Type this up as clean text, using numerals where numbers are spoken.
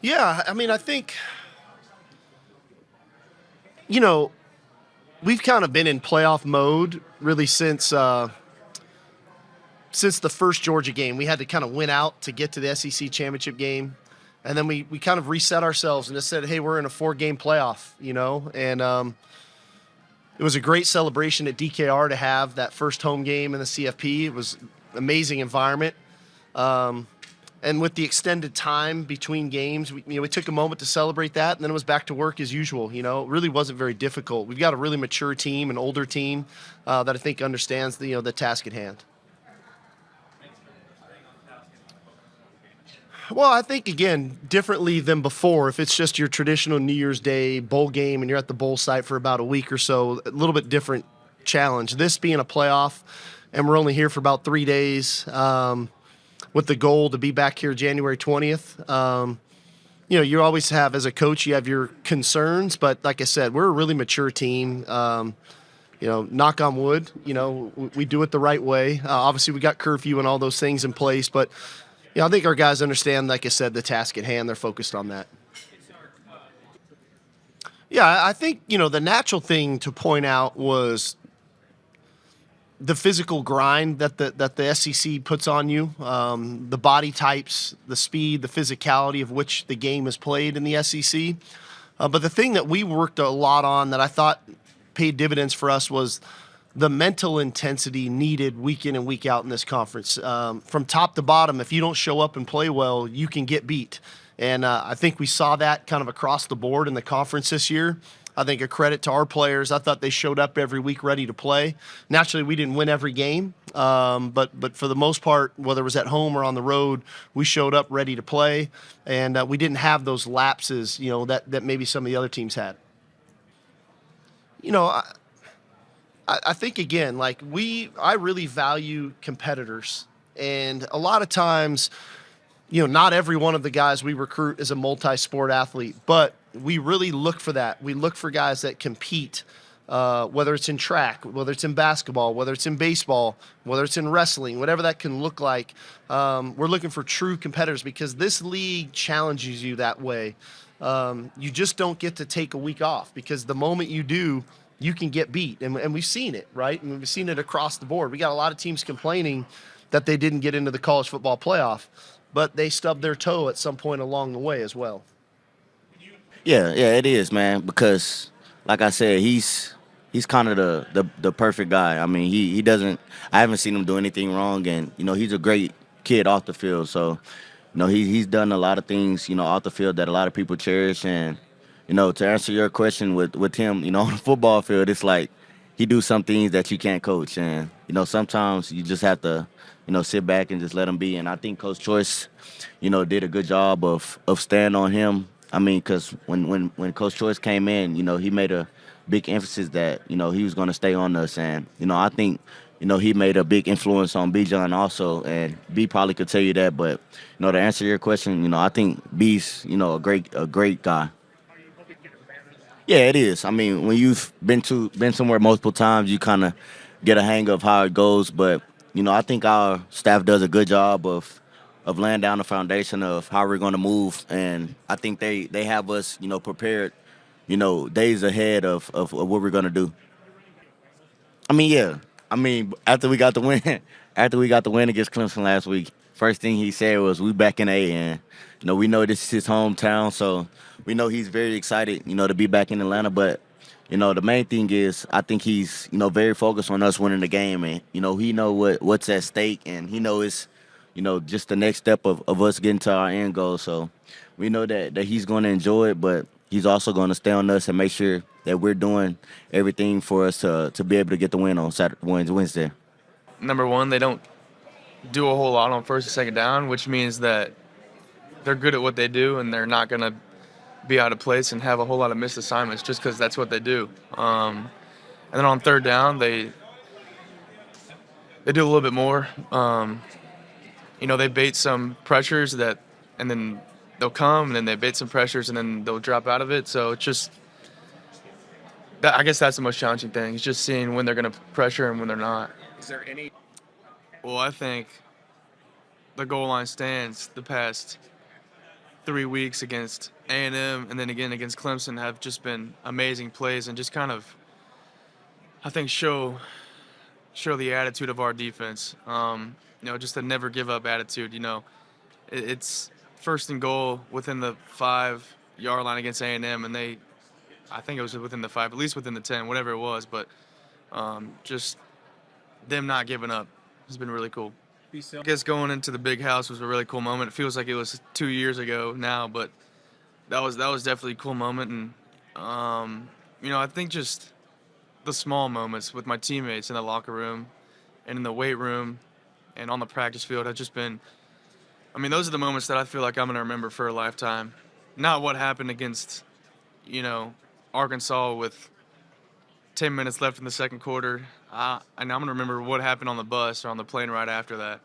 Yeah, I mean, I think, you know, we've kind of been in playoff mode really since the first Georgia game. We had to kind of win out to get to the SEC championship game. And then we kind of reset ourselves and just said, hey, we're in a 4-game playoff, And it was a great celebration at DKR to have that first home game in the CFP. It was an amazing environment. And with the extended time between games, we took a moment to celebrate that, and then it was back to work as usual. It really wasn't very difficult. We've got a really mature team, an older team that I think understands the task at hand. Well, I think, again, differently than before, if it's just your traditional New Year's Day bowl game and you're at the bowl site for about a week or so, a little bit different challenge. This being a playoff, and we're only here for about 3 days, with the goal to be back here January 20th. You always have, as a coach, you have your concerns, but like I said, we're a really mature team. Knock on wood, we do it the right way. Obviously, we got curfew and all those things in place, but I think our guys understand, like I said, the task at hand. They're focused on that. Yeah, I think, the natural thing to point out was the physical grind that the SEC puts on you, the body types, the speed, the physicality of which the game is played in the SEC. But the thing that we worked a lot on that I thought paid dividends for us was the mental intensity needed week in and week out in this conference. From top to bottom, if you don't show up and play well, you can get beat. And I think we saw that kind of across the board in the conference this year. I think a credit to our players. I thought they showed up every week ready to play. Naturally, we didn't win every game, but for the most part, whether it was at home or on the road, we showed up ready to play, and we didn't have those lapses, that maybe some of the other teams had. I think, again, I really value competitors, and a lot of times, not every one of the guys we recruit is a multi-sport athlete, but we really look for that. We look for guys that compete, whether it's in track, whether it's in basketball, whether it's in baseball, whether it's in wrestling, whatever that can look like. We're looking for true competitors because this league challenges you that way. You just don't get to take a week off because the moment you do, you can get beat. And we've seen it, right? And we've seen it across the board. We got a lot of teams complaining that they didn't get into the college football playoff, but they stubbed their toe at some point along the way as well. Yeah, it is, man. Because, like I said, he's kind of the perfect guy. I mean, he doesn't. I haven't seen him do anything wrong, and he's a great kid off the field. So, he's done a lot of things, off the field that a lot of people cherish. And to answer your question with him, on the football field, it's like he do some things that you can't coach, and sometimes you just have to sit back and just let him be. And I think Coach Choice, did a good job of staying on him. I mean, because when Coach Choice came in, he made a big emphasis that, he was going to stay on us. And, I think, he made a big influence on B-John also. And B probably could tell you that. But, to answer your question, I think B's, a great guy. Yeah, it is. I mean, when you've been somewhere multiple times, you kind of get a hang of how it goes. But, I think our staff does a good job of laying down the foundation of how we're going to move. And I think they have us, prepared, days ahead of what we're going to do. I mean, yeah. I mean, after we got the win, against Clemson last week, first thing he said was, "We back in A." And we know this is his hometown, so we know he's very excited, to be back in Atlanta. But the main thing is, I think he's very focused on us winning the game, and he know what's at stake, and he knows just the next step of us getting to our end goal. So we know that he's going to enjoy it, but he's also going to stay on us and make sure that we're doing everything for us to be able to get the win on Wednesday. Number one, they don't do a whole lot on first and second down, which means that they're good at what they do and they're not going to be out of place and have a whole lot of missed assignments just because that's what they do. And then on third down, they do a little bit more. They bait some pressures and then they'll come, and then they bait some pressures, and then they'll drop out of it. So it's just, I guess that's the most challenging thing. It's just seeing when they're going to pressure and when they're not. Is there any? Well, I think the goal line stands the past 3 weeks against A&M and then again against Clemson have just been amazing plays and just kind of, I think, show the attitude of our defense. Just a never give up attitude. It's first and goal within the 5-yard line against A&M, and I think it was within the 5, at least within the 10, whatever it was. But just them not giving up has been really cool. I guess going into the big house was a really cool moment. It feels like it was 2 years ago now, but that was definitely a cool moment. And I think just the small moments with my teammates in the locker room and in the weight room and on the practice field have just been. Those are the moments that I feel like I'm gonna remember for a lifetime. Not what happened against, Arkansas with 10 minutes left in the second quarter. I'm gonna remember what happened on the bus or on the plane right after that.